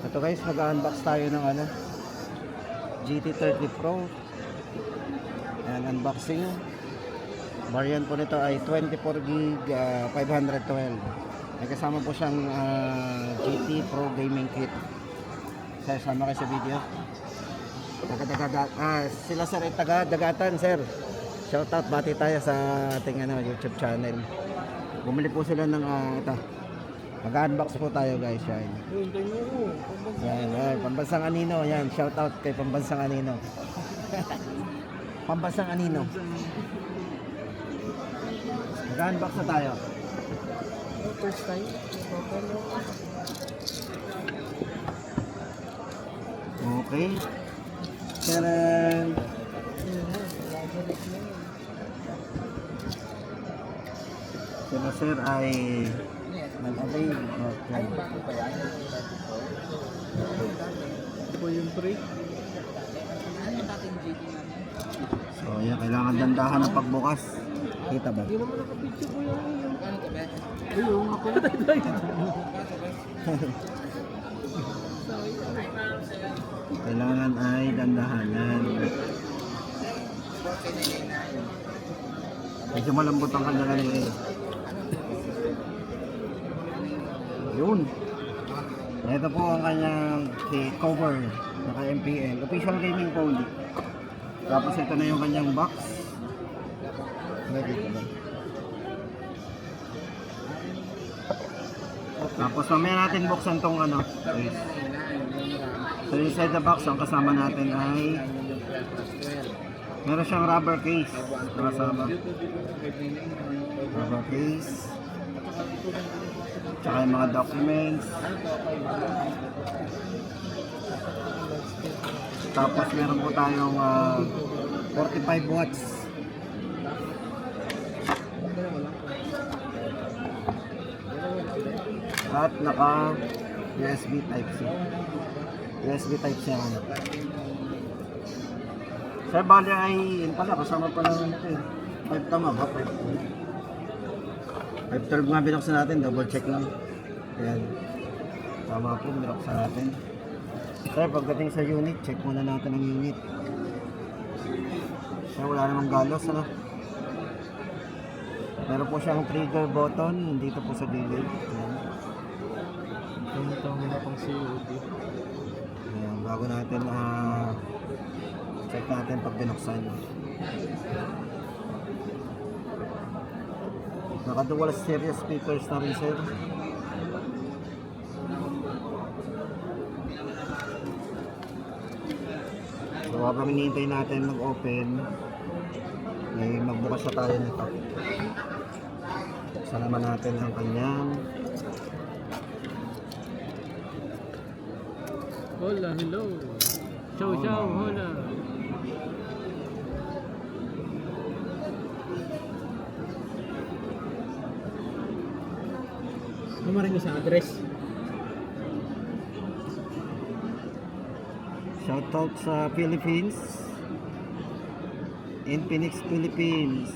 Ito guys, mag-unbox tayo ng GT30 Pro. Ayan, unboxing. Variant po nito ay 24GB 512. May kasama po siyang GT Pro Gaming Kit. Sir, sama kayo sa video. Sila sir ay taga-Dagatan sir. Shoutout, bati tayo sa ating YouTube channel. Bumili po sila ng ito. Mag-unbox po tayo guys. Yan, Pambansang Anino. Yan, shoutout kay Pambansang Anino. Pambansang Anino. Mag-unbox na tayo. First time. Okay. Taran! Sila sir ay nag-avail. Okay. Po yung pre. So yan, kailangan dandahan ng pagbukas. Kita ba? Hindi naman nakapicture po yung ano to ba? Ayun, ako na tayo. Kailangan ay dandahanan. Medyo malambot ang kanya eh. Yun. Ito po ang kanyang cover. Naka-MPL. Official gaming phone. Tapos ito na yung kanyang box. Tapos mamaya natin buksan tong case. So inside the box, ang kasama natin ay meron siyang rubber case. Kasama. Rubber case. Tsaka yung mga documents. Tapos meron po tayong 45 watts. At naka USB Type-C. USB Type-C yan. Sir, bali ay yun pala, kasama pala ng 5 tama ba? 512 nga binuksan natin, double check lang. Ayan. Tama po, binuksan natin. Sir, pagdating sa unit, check muna natin ang unit. Sir, wala namang galos, Meron po siyang trigger button, dito po sa gilid. Ayan. Ito muna pang COD. Ayan, bago natin check natin pag binuksan. Naka-dual stereo speakers na rin sir. So habang hinihintay natin mag-open, ay magbukas na tayo nito. Buksan naman natin ang kanyang Hola, hello. Ciao, ciao, hola. Ano maring isang address? shoutout sa Philippines, in Phoenix, Philippines.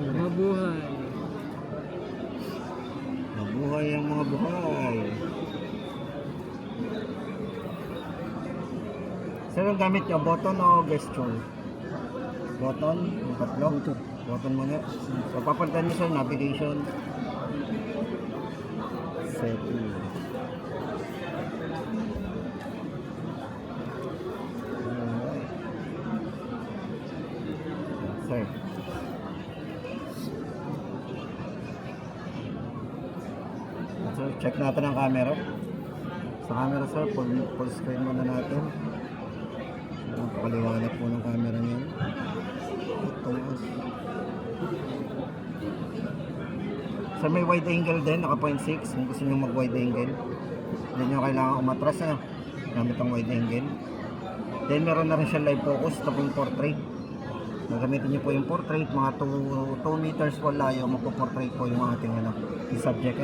Mabuhay. Mabuhay ang mga buhay. Sir, ang gamit nyo, button o gesture? Button? Yung tatlo? Button muna. So, papalitan nyo sir, navigation. Setting. Sir. So, check natin ang camera. Sa camera sir, full screen muna natin. Napakaliwanag po ng camera niyan. Tumas. So may wide angle din, naka 0.6. Kung gusto nyo mag wide angle, hindi nyo kailangan umatras gamit ang wide angle. Then meron na rin siya live focus, ito po yung portrait. Gagamitin nyo po yung portrait, mga 2 meters po layo, magpo-portrait po yung ating yung subject.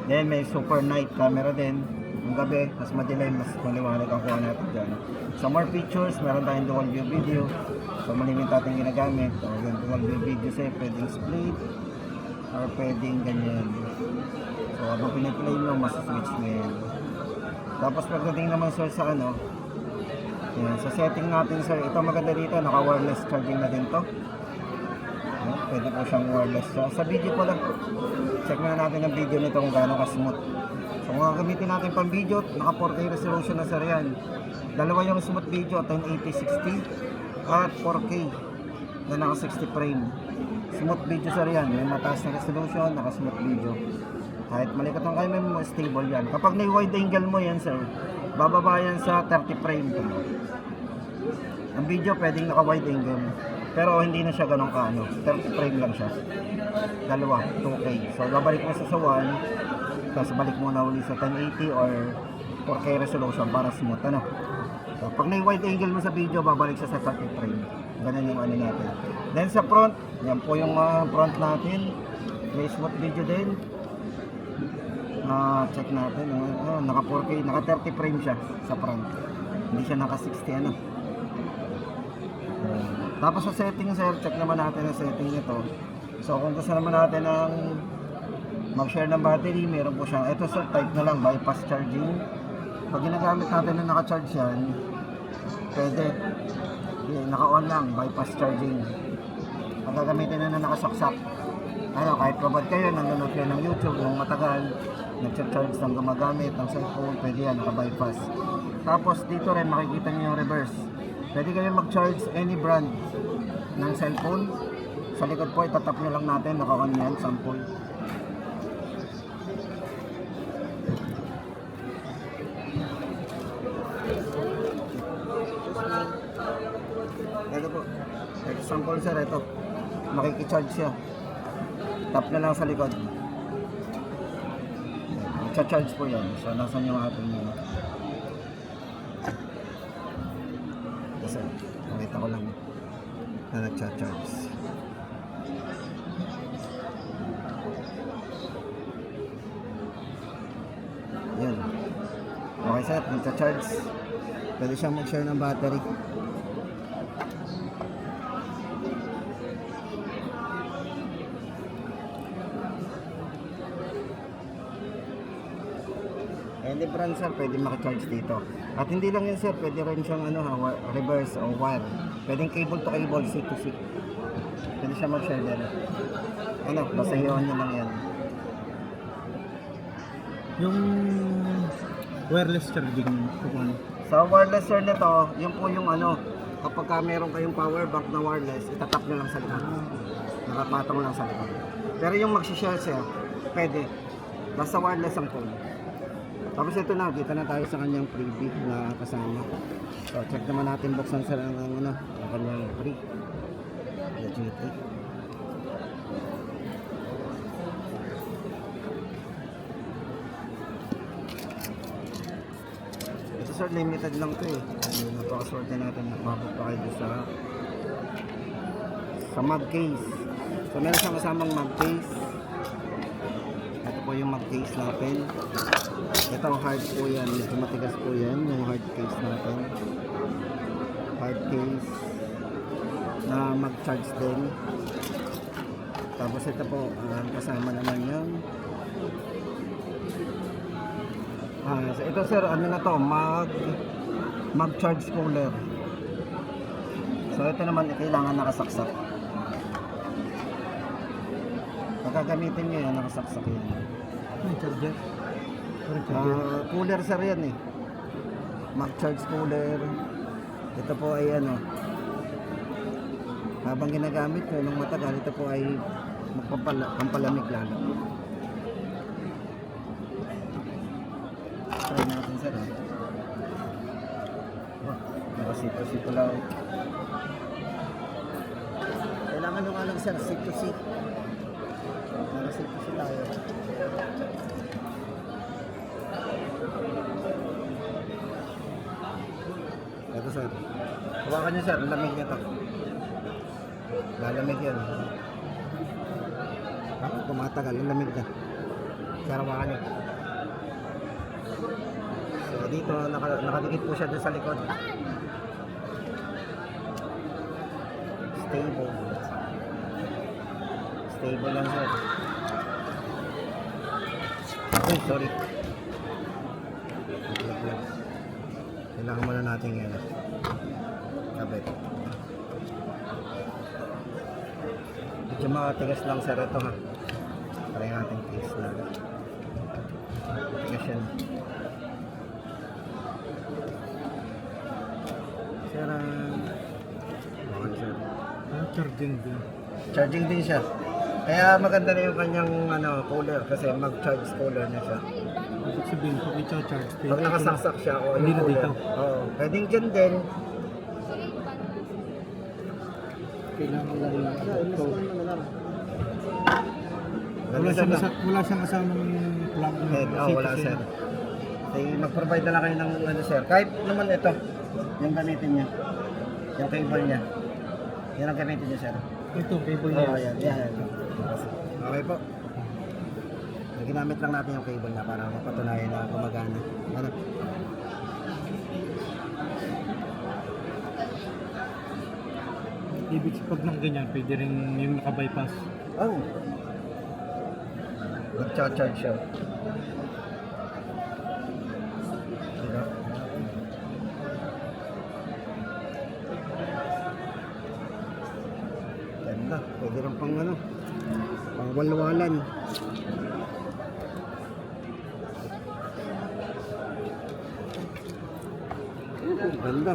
Then may super night camera din. Yung gabi, mas madilim, mas maliwanag ang kuha natin dyan. Sa more features, meron tayong dual view video. So malimit natin ginagamit. So, yung dual view video sa'yo, pwedeng split, or pwedeng ganyan. So habang piniplay nyo, masaswitch nyo yan. Tapos pagdating naman sir sa ano, yan, sa setting natin sir, ito maganda dito, naka wireless charging na din to. Yan, pwede po siyang wireless siya. Sa video po lang, check na natin ang video nito kung gaano ka smooth. So kung gagamitin natin pang video, naka 4K resolution na sir yan. Dalawa yung smooth video, 1080-60 at 4K na naka 60 frame. Smooth video sir yan, may mataas na resolution, naka smooth video. Kahit malikot ang kayo, may stable yan. Kapag na-wide angle mo yan sir, bababa yan sa 30 frame. Ang video pwedeng naka wide angle, pero hindi na siya ganun ka ano, 30 frame lang siya. Dalawa, 2K. So babalik mo sa 1, tapos balik mo na uli sa 1080 or 4K resolution para smooth ano. So pag na-wide angle mo sa video, babalik siya sa 30 frame. Ganun yung ano natin. Then sa front, yan po yung front natin. May smooth video din. Check natin, naka 4K, naka 30 frame siya sa front. Hindi siya naka 60 ano. Tapos sa setting sir, check naman natin ang setting nito. So kung gusto naman natin ang mag-share ng battery, meron po siyang, ito sir, type na lang, bypass charging. Pag ginagamit natin na naka-charge yan, pwede. Naka-on lang, bypass charging. Pag gagamitin na nakasaksak, ano, kahit kabad kayo, nanonood kayo ng YouTube, ng matagal, nag-charge ng gumagamit ng cellphone, pwede yan, naka-bypass. Tapos dito rin makikita niyo yung reverse. Pwede kayo mag-charge any brand ng cellphone. Sa likod po, itatap nyo lang natin, naka-on yan, sample. Ito po, sample sir, ito. Makikicharge siya. Tap na lang sa likod. Cha-charge po yan. So, nasan yung ating kasi, nakita ko lang na nag-cha-charge. Yan. Okay sir, nag-cha-charge. Pwede siyang mag-share ng battery. Any brand sir, pwede makicharge dito. At hindi lang yun sir, pwede rin siyang ano, reverse o wire. Pwedeng cable to cable, C to C. Pwede siya mag-share din. Ano, basta hiyawan nyo lang yan. Yung wireless charging, kung ano. Sa wireless sir nito, yun po yung ano, kapag meron kayong power bank na wireless, itatap nyo lang sa likod. Nakapatong lang sa likod. Pero yung mag-share siya, pwede. Basta wireless ang phone. Tapos ito na, kita na tayo sa kanyang freebie na kasama. So check naman natin, buksan sa ang kanyang free. Legit. Ito sir, limited lang to eh. Napakaswerte natin, nakapapag pa kayo sa mag case. So meron siyang kasamang mag case. Ito po yung mag case natin. Ito hard po yan, medyo matigas po yan, yung hard case natin. Hard case na mag-charge din. Tapos ito po, kasama naman yan. So ito sir, ano na to, mag-charge cooler. So ito naman, kailangan nakasaksak. Pagkagamitin nyo yan, nakasaksak yan. Yung charger. Cooler sir yan eh. Mag-charge cooler. Ito po ay ano, habang ginagamit ko ng matagal, ito po ay magpampalamig lalo. Try natin sir ha. Nakasito-sito lang. Kailangan nung alam sir, sito-sito. Nakasito-sito tayo. Ito sir, hawakan nyo sir, lamig nyo to. Lalamig yan. Tumatagal, lamig na. Sir, hawakan nyo. So dito, nakadikit po siya dun sa likod. Stable. Stable lang sir. Uy, sorry. Kailangan muna natin yan. Kabit. Medyo makatigas lang sir ito ha. Try natin case na. Tigas yan. Sir, okay sir. Charging din. Charging din siya. Kaya maganda na yung kanyang cooler kasi mag-charge cooler na siya. Ibig sabihin, pag i-charge, Pag nakasaksak siya o Hindi yung na cooler. dito. Oo. Pwedeng dyan din. kailangan lang yung adapter. Ganda sir. Wala siyang kasamang plug na Head, wala sir. Kaya mag-provide na lang kayo ng sir. Kahit naman ito, yung gamitin niya. Yung cable niya. Yan ang gamitin niya sir. Ito, cable niya. Oo, yan. Okay po. Ginamit lang natin yung cable niya para mapatunayan na gumagana. Ano? Ibig sabihin, pag nang ganyan, pwede rin yung naka-bypass. Oh. Nag-charge siya. Diba? Ganda. Pwede rin pang pang walwalan. Ganda.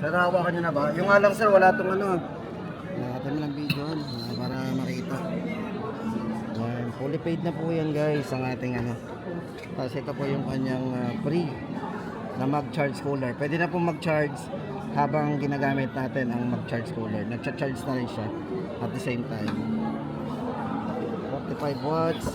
Sir, hawakan nyo na ba? Yung nga lang sir, wala itong natin lang video para makita. Yan, fully paid na po yan guys ang ating Kasi ito po yung kanyang free na mag-charge cooler. Pwede na po mag-charge habang ginagamit natin ang mag-charge cooler. Nag-charge na rin siya at the same time. 45 watts.